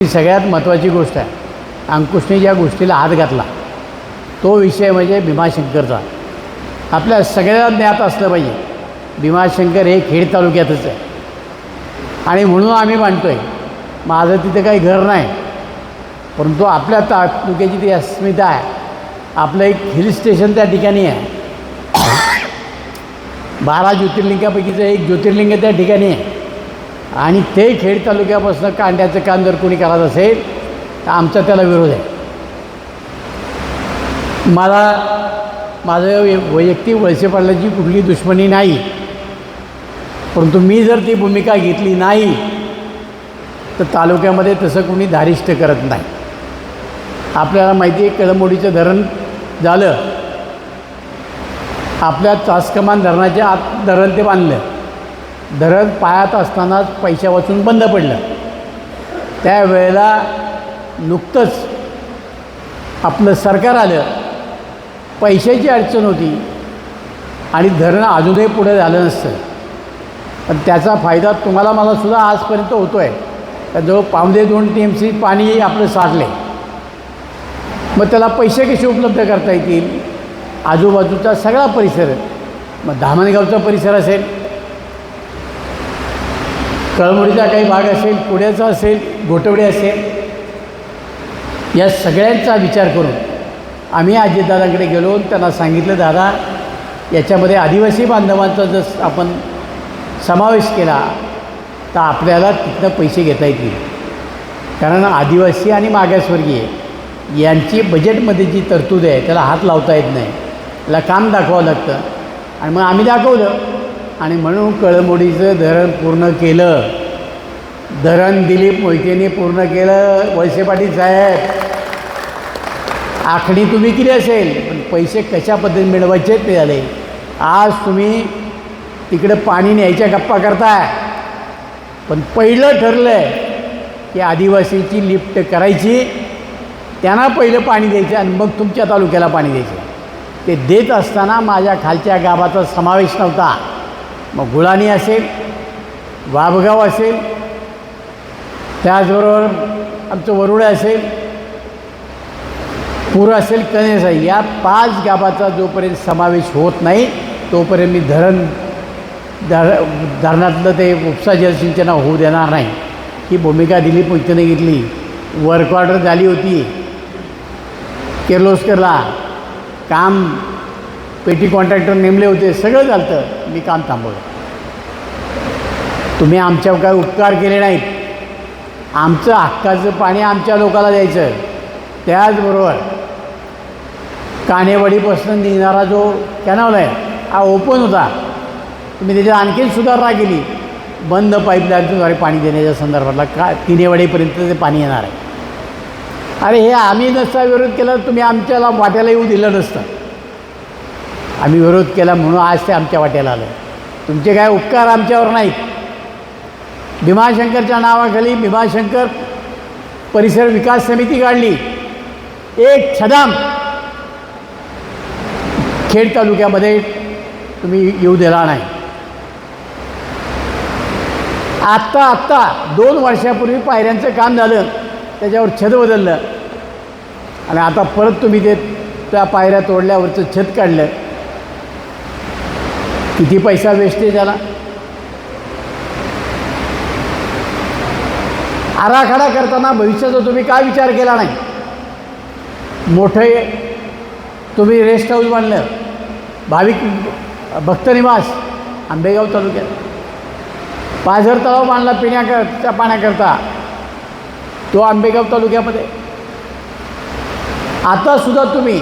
ही सगळ्यात महत्त्वाची गोष्ट आहे. अंकुशने ज्या गोष्टीला हात घातला तो विषय म्हणजे भीमाशंकरचा. आपल्या सगळ्यांना ज्ञात असलं पाहिजे भीमाशंकर हे खेड तालुक्यातच आहे आणि म्हणून आम्ही मानतो आहे. माझं तिथे काही घर नाही, परंतु आपल्या तालुक्याची ती अस्मिता आहे. आपलं एक हिल स्टेशन त्या ठिकाणी आहे. 12 ज्योतिर्लिंगापैकीचं एक ज्योतिर्लिंग त्या ठिकाणी आहे आणि ते खेड तालुक्यापासून काढण्याचं काम जर कोणी करत असेल तर आमचा त्याला विरोध आहे. माझं वैयक्तिक वळसे पाटलांची कुठली दुश्मनी नाही, परंतु मी जर ती भूमिका घेतली नाही तर तालुक्यामध्ये तसं कोणी धारिष्ट करत नाही. आपल्याला माहिती आहे कळंबोडीचं धरण झालं, आपल्या चासकमान धरणाच्या आत धरण ते बांधलं. धरण पायात असतानाच पैशा वाचून बंद पडलं. त्यावेळेला नुकतंच आपलं सरकार आलं, पैशाची अडचण होती आणि धरण अजूनही पुढे झालं नसतं. पण त्याचा फायदा तुम्हाला मलासुद्धा आजपर्यंत होतो आहे. जवळ 2.5 TMC पाणी आपलं साठले. मग त्याला पैसे कसे उपलब्ध करता येतील? आजूबाजूचा सगळा परिसर, मग धामणगावचा परिसर असेल, कळंबोडीचा काही भाग असेल, पुण्याचा असेल, घोटवडे असेल, या सगळ्यांचा विचार करून आम्ही अजितदादांकडे गेलो. त्यांना सांगितलं, दादा याच्यामध्ये आदिवासी बांधवांचा जर आपण समावेश केला तर आपल्याला तिथनं पैसे घेता येतील. कारण आदिवासी आणि मागासवर्गीय यांची बजेटमध्ये जी तरतूद आहे त्याला हात लावता येत नाही, त्याला काम दाखवावं लागतं. आणि मग आम्ही दाखवलं आणि म्हणून कळंबोडीचं धरण पूर्ण केलं. धरण दिलीप मोहितेने पूर्ण केलं. वळसे पाटील साहेब, आखणी तुम्ही केली असेल, पण पैसे कशा पद्धतीने मिळवायचे ते झाले. आज तुम्ही तिकडे पाणी न्यायच्या गप्पा करताय, पण पहिलं ठरलं आहे की आदिवासीची लिफ्ट करायची, त्यांना पहिलं पाणी द्यायचं आणि मग तुमच्या तालुक्याला पाणी द्यायचं. ते देत असताना माझ्या खालच्या गावाचा समावेश नव्हता. मग गुळाणी असेल, वाबगाव असेल, त्याचबरोबर आमचं वरुळे असेल, पूर असेल, कणेस आहे, या 5 गावाचा जोपर्यंत समावेश होत नाही तोपर्यंत मी धरणातलं ते उपसा जलसिंचन होऊ देणार नाही. ही भूमिका दिलीप मोहितेने घेतली. वर्क ऑर्डर झाली होती किर्लोस्करला, काम पेटी कॉन्ट्रॅक्टर नेमले होते, सगळं झालं, मी काम थांबवलं. तुम्ही आमच्यावर काय उपकार केले नाहीत. आमचं हक्काचं पाणी आमच्या लोकाला द्यायचं. त्याचबरोबर कानेवाडीपासून निघणारा जो कॅनॉल आहे हा ओपन होता, तुम्ही त्याच्यात आणखीन सुधारणा केली. बंद पाईपलाईनद्वारे पाणी देण्याच्या संदर्भातला का तिनेवाडीपर्यंत ते पाणी येणार आहे. अरे हे आम्ही नसता विरोध केला तर तुम्ही आमच्याला वाट्याला येऊ दिलं नसतं. आम्ही विरोध केला म्हणून आज ते आमच्या वाट्याला आलं. तुमचे काय उपकार आमच्यावर नाहीत. भीमाशंकरच्या नावाखाली भीमाशंकर परिसर विकास समिती काढली. एक छदाम खेड तालुक्यामध्ये तुम्ही येऊ दिला नाही. आत्ता 2 वर्षापूर्वी पायऱ्यांचं काम झालं, त्याच्यावर छत बदललं आणि आता परत तुम्ही ते त्या पायऱ्या तोडल्यावरचं छत काढलं. किती पैसा वेस्टेज झाला. आराखडा करताना भविष्याचा तुम्ही काय विचार केला नाही. मोठे तुम्ही रेस्ट हाऊस बांधलं, भाविक भक्तनिवास आंबेगाव तालुक्यात, पाझर तलाव बांधला पिण्याच्या पाण्याकरता, तो आंबेगाव तालुक्यामध्ये. आतासुद्धा तुम्ही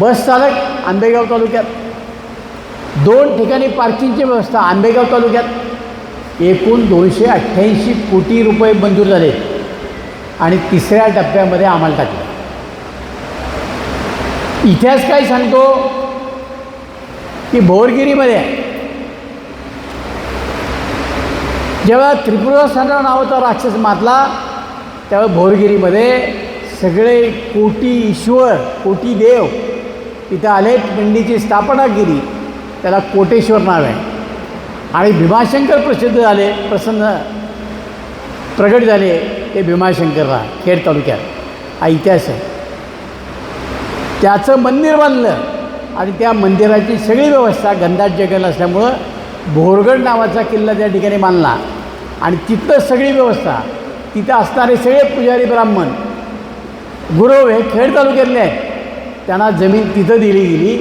बस चालक आंबेगाव तालुक्यात, 2 ठिकाणी पार्किंगची व्यवस्था आंबेगाव तालुक्यात. एकूण 288 कोटी रुपये मंजूर झाले आणि 3ऱ्या टप्प्यामध्ये अंमलात टाकले. इतिहास काय सांगतो की भोरगिरीमध्ये जेव्हा त्रिपुरासुंदर नावाचा राक्षस मातला त्यावेळेस भोरगिरीमध्ये सगळे कोटी ईश्वर, कोटी देव तिथं आले, पिंडीची स्थापना केली. त्याला कोटेश्वर नाव आहे. आणि भीमाशंकर प्रसिद्ध झाले, प्रगट झाले. ते भीमाशंकरला खेड तालुक्यात, हा इतिहास आहे. त्याचं मंदिर बांधलं आणि त्या मंदिराची सगळी व्यवस्था घनदाट जंगल असल्यामुळं बोरगड नावाचा किल्ला त्या ठिकाणी बांधला आणि तिथं सगळी व्यवस्था, तिथं असणारे सगळे पुजारी ब्राह्मण गुरव हे खेड तालुक्यातले आहेत, त्यांना जमीन तिथं दिली गेली.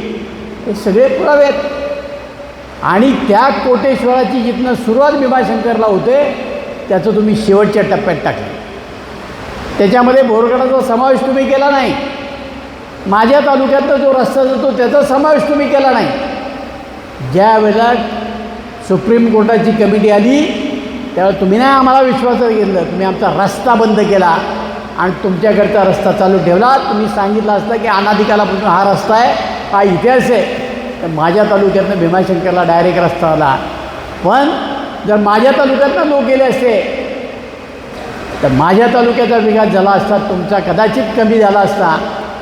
हे सगळे पुरावे आहेत. आणि त्या कोटेश्वराची जिथनं सुरुवात भीमाशंकरला होते त्याचं तुम्ही शेवटच्या टप्प्यात टाकलं. त्याच्यामध्ये बोरगडाचा समावेश तुम्ही केला नाही. माझ्या तालुक्यातला जो रस्ता जातो त्याचा समावेश तुम्ही केला नाही. ज्या वेळेला सुप्रीम कोर्टाची कमिटी आली त्यावेळेला तुम्ही नाही आम्हाला विश्वासात घेतलं, तुम्ही आमचा रस्ता बंद केला आणि तुमच्याकडचा रस्ता चालू ठेवला. तुम्ही सांगितलं असतं की अनादिकालापासून हा रस्ता आहे, हा इतिहास आहे, तर माझ्या तालुक्यातनं भीमाशंकरला डायरेक्ट रस्ता आला. पण जर माझ्या तालुक्यातनं लोक गेले असते तर माझ्या तालुक्याचा विकास झाला असता, तुमचा कदाचित कमी झाला असता.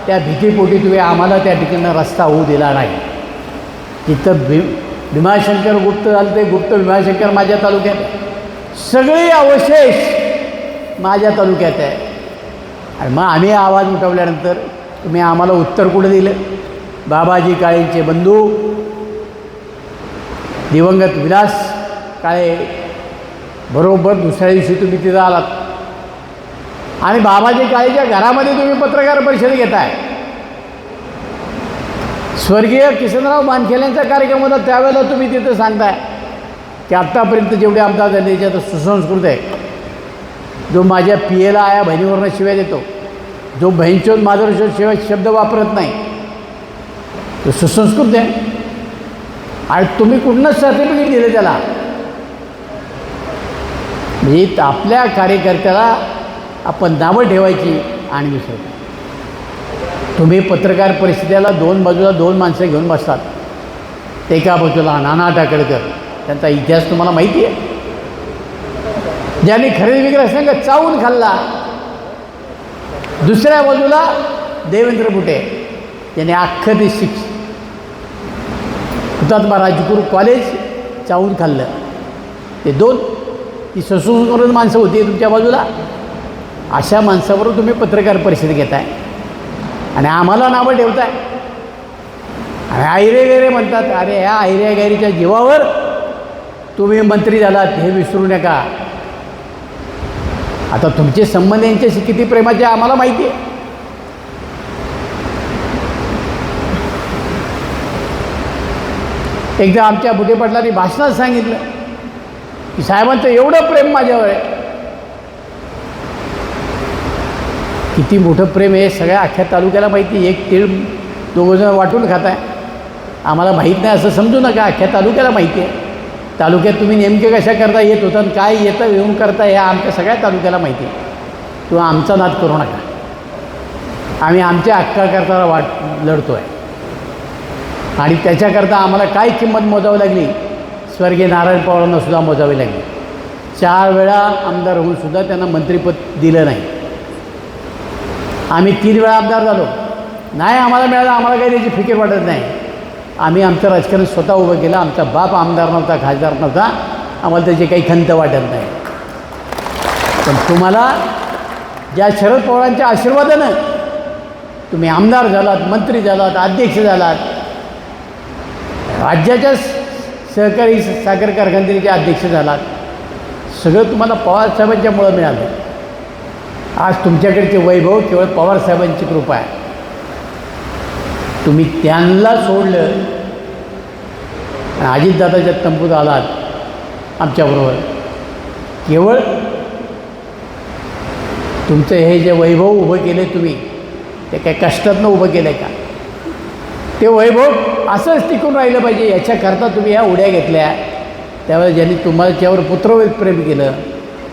त्या भीतीपोटी तुम्ही आम्हाला त्या ठिकाणी रस्ता होऊ दिला नाही. तिथं भीमाशंकर गुप्त झालं, ते गुप्त भीमाशंकर माझ्या तालुक्यात आहे. सगळे अवशेष माझ्या तालुक्यात आहे. आणि मग आम्ही आवाज उठवल्यानंतर तुम्ही आम्हाला उत्तर कुठं दिलं? बाबाजी काळेंचे बंधू दिवंगत विलास काळे बरोबर दुसऱ्या दिवशी तुम्ही तिथं आलात आणि बाबाजी काळेच्या घरामध्ये तुम्ही पत्रकार परिषद घेताय. स्वर्गीय किसनराव मानखेल्यांचा कार्यक्रम होता त्यावेळेला तुम्ही तिथं सांगताय की आत्तापर्यंत जेवढे आमदार झाले त्याच्यात सुसंस्कृत आहे, जो माझ्या पियेला आया बहिणीवरनं शिव्या देतो, जो बहीणचोद माधुरचोद शिवाय शब्द वापरत नाही, तो सुसंस्कृत आहे. आणि तुम्ही कुठनंच सर्टिफिकेट दिलं त्याला? म्हणजे आपल्या कार्यकर्त्याला आपण नावं ठेवायची आणि विसरतो. तुम्ही पत्रकार परिषदेला दोन बाजूला दोन माणसं घेऊन बसतात. एका बाजूला नाना टाकळकर, त्यांचा इतिहास तुम्हाला माहिती आहे, ज्यांनी खरेदी विक्री संघ चावून खाल्ला. दुसऱ्या बाजूला देवेंद्र बुटे, ज्याने अख्खं ते हुतात्मा राजगुरू कॉलेज चावून खाल्लं. ते दोन ती ससून माणसं होती तुमच्या बाजूला. अशा माणसाबरोबर तुम्ही पत्रकार परिषद घेताय आणि आम्हाला नावं ठेवताय आणि आयरे गैरे म्हणतात. अरे ह्या आयऱ्या गैरीच्या जीवावर तुम्ही मंत्री झालात हे विसरू नका. आता तुमचे संबंध यांच्याशी किती प्रेमाचे आम्हाला माहिती आहे. एकदा आमच्या बुटे पाटलांनी भाषणात सांगितलं की साहेबांचं एवढं प्रेम माझ्यावर आहे. किती मोठं प्रेम आहे सगळ्या अख्ख्या तालुक्याला माहिती. एक तीळ दोघंजण वाटून खाताय, आम्हाला माहीत नाही असं समजू नका. अख्ख्या तालुक्याला माहिती आहे. तालुक्यात तुम्ही नेमके कशा करता येत होतं आणि काय येतं येऊन करता हे आमच्या सगळ्या तालुक्याला माहिती आहे. किंवा आमचा नाद करू नका. आम्ही आमच्या हक्काकरता लढतो आहे आणि त्याच्याकरता आम्हाला काय किंमत मोजावी लागली, स्वर्गीय नारायण पवारांना सुद्धा मोजावी लागली. 4 वेळा आमदार होऊनसुद्धा त्यांना मंत्रिपद दिलं नाही. आम्ही 3 वेळा आमदार झालो, नाही आम्हाला मिळालं, आम्हाला काही त्याची फिकीर वाटत नाही. आम्ही आमचं राजकारण स्वतः उभं केलं. आमचा बाप आमदार नव्हता, खासदार नव्हता, आम्हाला त्याची काही खंत वाटत नाही. पण तुम्हाला ज्या शरद पवारांच्या आशीर्वादानं तुम्ही आमदार झालात, मंत्री झालात, अध्यक्ष झालात, राज्याच्या सहकारी साखर कारखानदारीचे अध्यक्ष झालात, सगळं तुम्हाला पवारसाहेबांच्यामुळं मिळालं. आज तुमच्याकडचे वैभव केवळ पवारसाहेबांची कृपा आहे. तुम्ही त्यांना सोडलं आणि अजितदादाच्या तंबूत आलात आमच्याबरोबर. केवळ तुमचं हे जे वैभव उभं केले तुम्ही, ते काय कष्टातनं उभं केलं आहे का? ते वैभव असंच टिकून राहिलं पाहिजे याच्याकरता तुम्ही ह्या उड्या घेतल्या. त्यावेळेस ज्यांनी तुम्हाच्यावर पुत्रवत प्रेम केलं,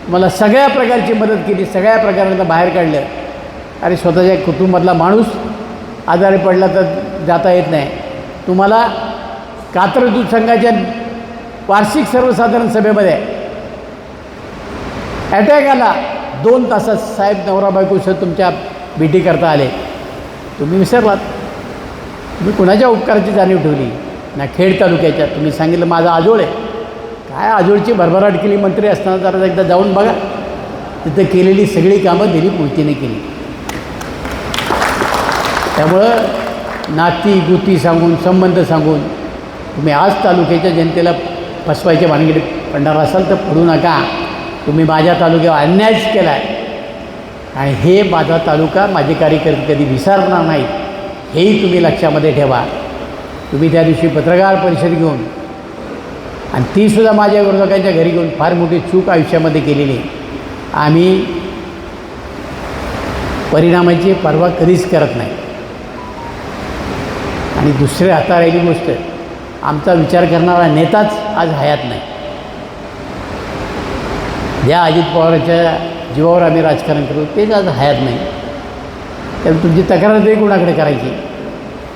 तुम्हाला सगळ्या प्रकारची मदत केली, सगळ्या प्रकारांना बाहेर काढलं. अरे स्वतःच्या कुटुंबातला माणूस आजारी पडला तर जाता येत नाही. तुम्हाला कात्र दूध संघाच्या वार्षिक सर्वसाधारण सभेमध्ये अटॅक आला. 2 तासात साहेब नवरा बायकोसह तुमच्या भेटी करता आले. तुम्ही विसरलात. तुम्ही कुणाच्या उपकाराची जाणीव ठेवली ना? खेड तालुक्याच्या तुम्ही सांगितलं माझा आजोळ आहे. काय आजोळची भरभराट केली मंत्री असताना? जरा एकदा जाऊन बघा. तिथं केलेली सगळी कामं दिलीप मोहितेने केली. त्यामुळं नाती गुती सांगून संबंध सांगून तुम्ही आज तालुक्याच्या जनतेला फसवायच्या भानगडीत पडणार असाल तर पडू नका. तुम्ही माझ्या तालुक्यावर अन्यायच केला आहे आणि हे माझा तालुका माझे कार्यकर्ते कधी विसरणार नाहीत, हेही तुम्ही लक्षामध्ये ठेवा. तुम्ही त्या दिवशी पत्रकार परिषद घेऊन आणि तीसुद्धा माझ्या विरोधकांच्या घरी घेऊन फार मोठी चूक आयुष्यामध्ये केलेली. आम्ही परिणामाची पर्वा कधीच करत नाही. आणि दुसरे हाता राहिली गोष्ट, आमचा विचार करणारा नेताच आज हयात नाही. ज्या अजित पवारांच्या जीवावर आम्ही राजकारण करतो तेच आज हयात नाही. त्यामुळे तुमची तक्रार तरी कोणाकडे करायची?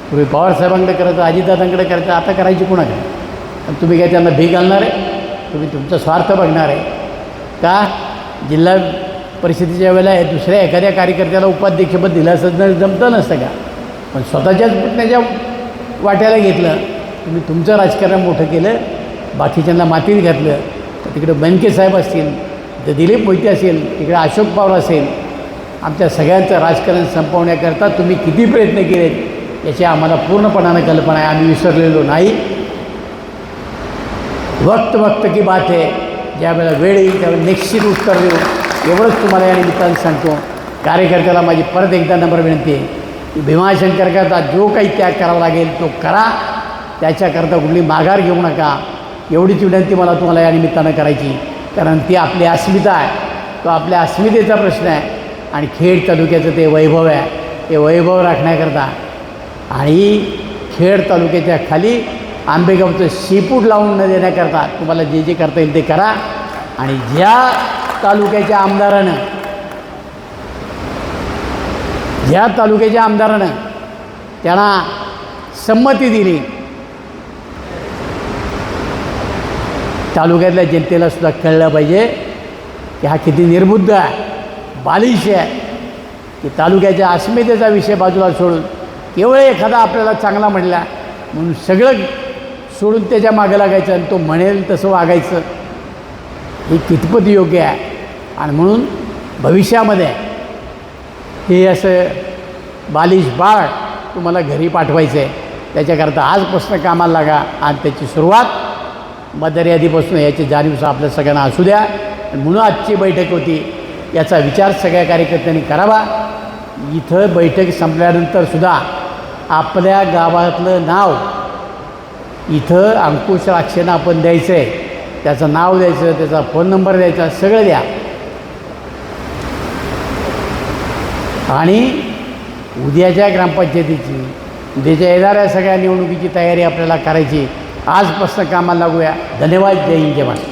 पूर्वी पवारसाहेबांकडे करायचं, अजितदादांकडे करायचं, आता करायची कोणाकडे? आणि तुम्ही काय त्यांना भीक घालणार आहे? तुम्ही तुमचा स्वार्थ बघणार आहे का? जिल्हा परिषदेच्या वेळेला दुसऱ्या एखाद्या कार्यकर्त्याला उपाध्यक्षपद दिलं असं जमतं नसतं का? पण स्वतःच्याच पुतण्याच्या वाट्याला घेतलं. तुम्ही तुमचं राजकारण मोठं केलं, बाकीच्यांना मातीत घातलं. तर तिकडे बनके साहेब असतील, तर दिलीप मोहिते असेल, तिकडे अशोक पवार असेल, आमच्या सगळ्यांचं राजकारण संपवण्याकरता तुम्ही किती प्रयत्न केलेत याची आम्हाला पूर्णपणानं कल्पना आहे. आम्ही विसरलेलो नाही. वक्त वक्त की बात आहे. ज्यावेळेला वेळ येईल त्यावेळेला निश्चित उत्तर देऊ, एवढंच तुम्हाला या निमित्तानं सांगतो. कार्यकर्त्याला माझी परत एकदा नम्र विनंती आहे की भीमाशंकरकरता जो काही त्याग करावा लागेल तो करा, त्याच्याकरता कुठली माघार घेऊ नका. एवढीच विनंती मला तुम्हाला या निमित्तानं करायची, कारण ती आपली अस्मिता आहे, तो आपल्या अस्मितेचा प्रश्न आहे. आणि खेड तालुक्याचं ते वैभव आहे, ते वैभव राखण्याकरता आणि खेड तालुक्याच्या खाली आंबेगावचं शेपूट लावून न देण्याकरता तुम्हाला जे जे करता येईल ते करा. आणि ज्या तालुक्याच्या आमदारानं त्यांना संमती दिली, तालुक्यातल्या जनतेला सुद्धा कळलं पाहिजे की हा किती निर्बुद्ध आहे, बालिश आहे. की तालुक्याच्या अस्मितेचा विषय बाजूला सोडून केवळ एखादा आपल्याला चांगला म्हणला म्हणून सगळं सोडून त्याच्या मागं लागायचं आणि तो म्हणेल तसं वागायचं, हे कितपत योग्य आहे. आणि म्हणून भविष्यामध्ये हे असं बालिश बाळ तुम्हाला घरी पाठवायचं आहे, त्याच्याकरता आजपासून कामाला लागा. आणि त्याची सुरुवात मतदारयादीपासून याची जाणीव आपल्या सगळ्यांना असू द्या. म्हणून आजची बैठक होती, याचा विचार सगळ्या कार्यकर्त्यांनी करावा. इथं बैठक संपल्यानंतरसुद्धा आपल्या गावातलं नाव इथं अंकुश राक्षेनं आपण द्यायचं आहे, त्याचं नाव द्यायचं, त्याचा फोन नंबर द्यायचा, सगळं द्या. आणि उद्याच्या ग्रामपंचायतीची, उद्याच्या येणाऱ्या सगळ्या निवडणुकीची तयारी आपल्याला करायची. आजपासून कामाला लागूया. धन्यवाद. जय हिंद, जय महाराष्ट्र.